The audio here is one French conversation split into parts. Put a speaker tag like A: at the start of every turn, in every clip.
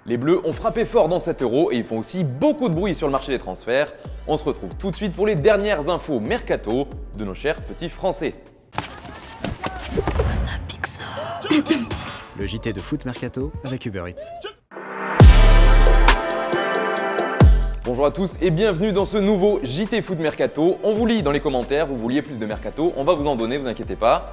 A: Les Bleus ont frappé fort dans cet Euro et ils font aussi beaucoup de bruit sur le marché des transferts. On se retrouve tout de suite pour les dernières infos mercato de nos chers petits Français.
B: Le JT de Foot Mercato avec Uber Eats.
A: Bonjour à tous et bienvenue dans ce nouveau JT Foot Mercato. On vous lit dans les commentaires, vous vouliez plus de Mercato, on va vous en donner, vous inquiétez pas.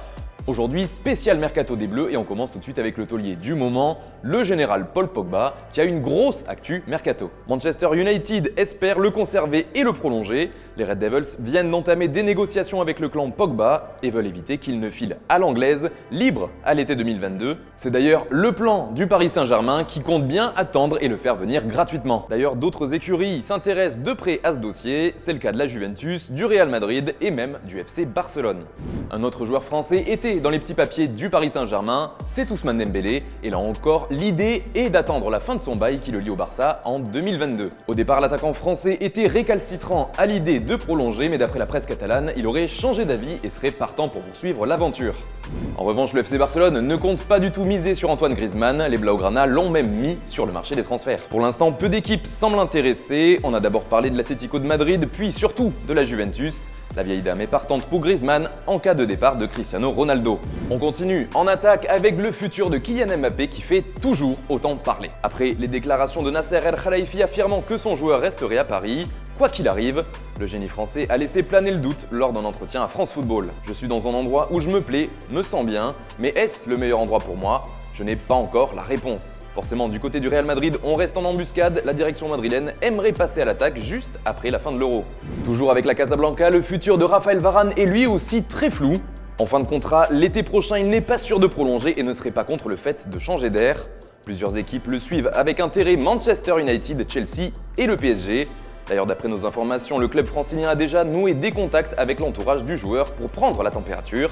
A: Aujourd'hui, spécial Mercato des Bleus et on commence tout de suite avec le taulier du moment, le général Paul Pogba, qui a une grosse actu Mercato. Manchester United espère le conserver et le prolonger. Les Red Devils viennent d'entamer des négociations avec le clan Pogba et veulent éviter qu'il ne file à l'anglaise, libre à l'été 2022. C'est d'ailleurs le plan du Paris Saint-Germain qui compte bien attendre et le faire venir gratuitement. D'ailleurs, d'autres écuries s'intéressent de près à ce dossier, c'est le cas de la Juventus, du Real Madrid et même du FC Barcelone. Un autre joueur français était dans les petits papiers du Paris Saint-Germain, c'est Ousmane Dembélé, et là encore, l'idée est d'attendre la fin de son bail qui le lie au Barça en 2022. Au départ, l'attaquant français était récalcitrant à l'idée de prolonger, mais d'après la presse catalane, il aurait changé d'avis et serait partant pour poursuivre l'aventure. En revanche, le FC Barcelone ne compte pas du tout miser sur Antoine Griezmann, les Blaugrana l'ont même mis sur le marché des transferts. Pour l'instant, peu d'équipes semblent intéressées, on a d'abord parlé de l'Atlético de Madrid, puis surtout de la Juventus. La vieille dame est partante pour Griezmann en cas de départ de Cristiano Ronaldo. On continue en attaque avec le futur de Kylian Mbappé qui fait toujours autant parler. Après les déclarations de Nasser El Khelaifi affirmant que son joueur resterait à Paris, quoi qu'il arrive, le génie français a laissé planer le doute lors d'un entretien à France Football. Je suis dans un endroit où je me plais, me sens bien, mais est-ce le meilleur endroit pour moi ? Je n'ai pas encore la réponse. Forcément, du côté du Real Madrid, on reste en embuscade. La direction madrilène aimerait passer à l'attaque juste après la fin de l'Euro. Toujours avec la Casablanca, le futur de Raphaël Varane est lui aussi très flou. En fin de contrat, l'été prochain, il n'est pas sûr de prolonger et ne serait pas contre le fait de changer d'air. Plusieurs équipes le suivent avec intérêt, Manchester United, Chelsea et le PSG. D'ailleurs, d'après nos informations, le club francilien a déjà noué des contacts avec l'entourage du joueur pour prendre la température.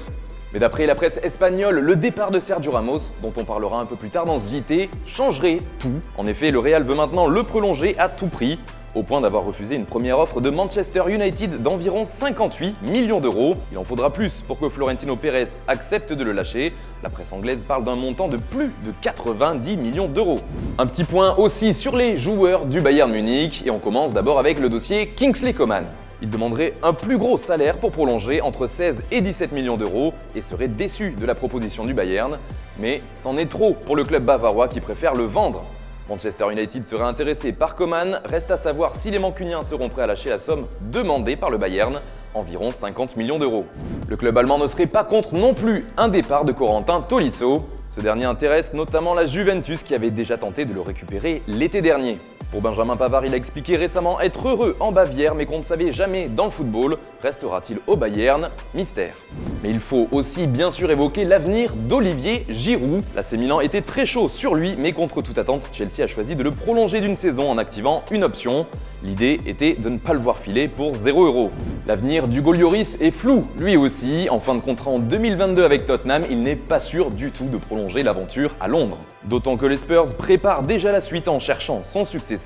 A: Mais d'après la presse espagnole, le départ de Sergio Ramos, dont on parlera un peu plus tard dans ce JT, changerait tout. En effet, le Real veut maintenant le prolonger à tout prix, au point d'avoir refusé une première offre de Manchester United d'environ 58 millions d'euros. Il en faudra plus pour que Florentino Pérez accepte de le lâcher. La presse anglaise parle d'un montant de plus de 90 millions d'euros. Un petit point aussi sur les joueurs du Bayern Munich, et on commence d'abord avec le dossier Kingsley Coman. Il demanderait un plus gros salaire pour prolonger entre 16 et 17 millions d'euros et serait déçu de la proposition du Bayern, mais c'en est trop pour le club bavarois qui préfère le vendre. Manchester United serait intéressé par Coman, reste à savoir si les Mancuniens seront prêts à lâcher la somme demandée par le Bayern, environ 50 millions d'euros. Le club allemand ne serait pas contre non plus un départ de Corentin Tolisso. Ce dernier intéresse notamment la Juventus qui avait déjà tenté de le récupérer l'été dernier. Pour Benjamin Pavard, il a expliqué récemment être heureux en Bavière mais qu'on ne savait jamais dans le football. Restera-t-il au Bayern ? Mystère. Mais il faut aussi bien sûr évoquer l'avenir d'Olivier Giroud. L'AC Milan était très chaud sur lui mais contre toute attente, Chelsea a choisi de le prolonger d'une saison en activant une option. L'idée était de ne pas le voir filer pour 0 €. L'avenir du Golioris est flou, lui aussi. En fin de contrat en 2022 avec Tottenham, il n'est pas sûr du tout de prolonger l'aventure à Londres. D'autant que les Spurs préparent déjà la suite en cherchant son successeur.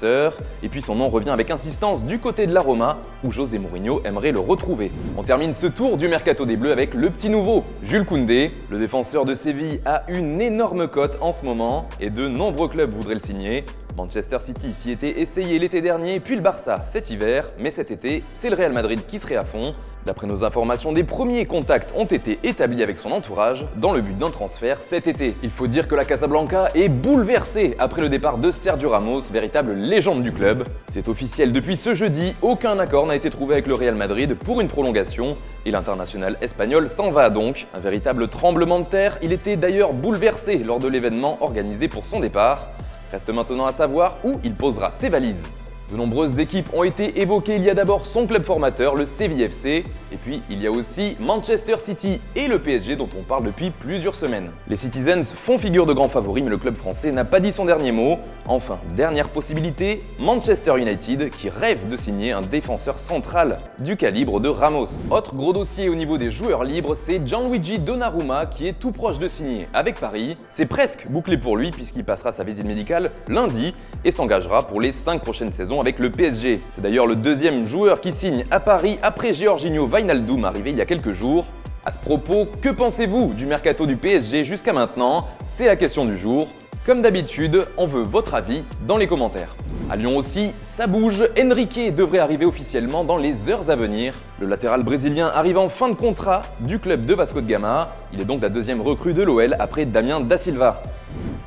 A: Et puis son nom revient avec insistance du côté de la Roma, où José Mourinho aimerait le retrouver. On termine ce tour du mercato des Bleus avec le petit nouveau, Jules Koundé. Le défenseur de Séville a une énorme cote en ce moment et de nombreux clubs voudraient le signer. Manchester City s'y était essayé l'été dernier, puis le Barça cet hiver, mais cet été, c'est le Real Madrid qui serait à fond. D'après nos informations, des premiers contacts ont été établis avec son entourage dans le but d'un transfert cet été. Il faut dire que la Casablanca est bouleversée après le départ de Sergio Ramos, véritable légende du club. C'est officiel depuis ce jeudi, aucun accord n'a été trouvé avec le Real Madrid pour une prolongation et l'international espagnol s'en va donc. Un véritable tremblement de terre, il était d'ailleurs bouleversé lors de l'événement organisé pour son départ. Reste maintenant à savoir où il posera ses valises. De nombreuses équipes ont été évoquées, il y a d'abord son club formateur, le Séville FC, et puis il y a aussi Manchester City et le PSG dont on parle depuis plusieurs semaines. Les Citizens font figure de grands favoris, mais le club français n'a pas dit son dernier mot. Enfin, dernière possibilité, Manchester United qui rêve de signer un défenseur central du calibre de Ramos. Autre gros dossier au niveau des joueurs libres, c'est Gianluigi Donnarumma qui est tout proche de signer avec Paris. C'est presque bouclé pour lui puisqu'il passera sa visite médicale lundi et s'engagera pour les 5 prochaines saisons avec le PSG. C'est d'ailleurs le deuxième joueur qui signe à Paris après Georginio Wijnaldum arrivé il y a quelques jours. À ce propos, que pensez-vous du mercato du PSG jusqu'à maintenant? C'est la question du jour. comme d'habitude, on veut votre avis dans les commentaires. À Lyon aussi, ça bouge, Henrique devrait arriver officiellement dans les heures à venir. Le latéral brésilien arrive en fin de contrat du club de Vasco de Gama. Il est donc la deuxième recrue de l'OL après Damien Da Silva.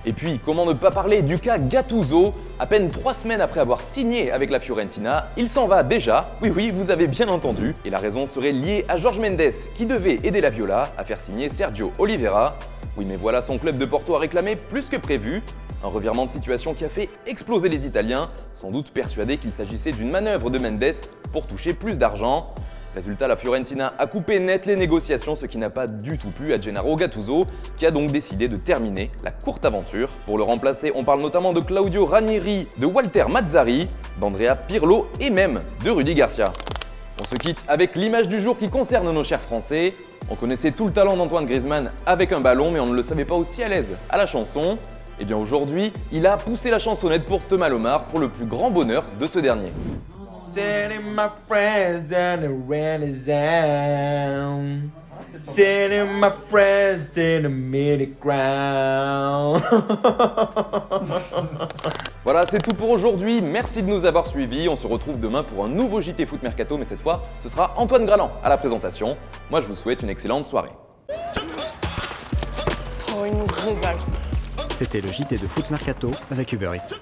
A: Et puis, comment ne pas parler du cas Gattuso? À peine 3 semaines après avoir signé avec la Fiorentina, il s'en va déjà. Oui, vous avez bien entendu. Et la raison serait liée à Jorge Mendes, qui devait aider la Viola à faire signer Sergio Oliveira. Oui, mais voilà, son club de Porto a réclamé plus que prévu. Un revirement de situation qui a fait exploser les Italiens, sans doute persuadés qu'il s'agissait d'une manœuvre de Mendes pour toucher plus d'argent. Résultat, la Fiorentina a coupé net les négociations, ce qui n'a pas du tout plu à Gennaro Gattuso, qui a donc décidé de terminer la courte aventure. Pour le remplacer, on parle notamment de Claudio Ranieri, de Walter Mazzarri, d'Andrea Pirlo et même de Rudi Garcia. On se quitte avec l'image du jour qui concerne nos chers Français. On connaissait tout le talent d'Antoine Griezmann avec un ballon, mais on ne le savait pas aussi à l'aise à la chanson. Et bien aujourd'hui, il a poussé la chansonnette pour Thomas Lemar pour le plus grand bonheur de ce dernier.
C: Sending my friends down the Renaissance. Sending my friends to the middle ground.
A: Voilà, c'est tout pour aujourd'hui. Merci de nous avoir suivis. On se retrouve demain pour un nouveau JT Foot Mercato, mais cette fois, ce sera Antoine Graland à la présentation. Moi, je vous souhaite une excellente soirée.
D: Oh, il nous régale.
B: C'était le JT de Foot Mercato avec Uber Eats.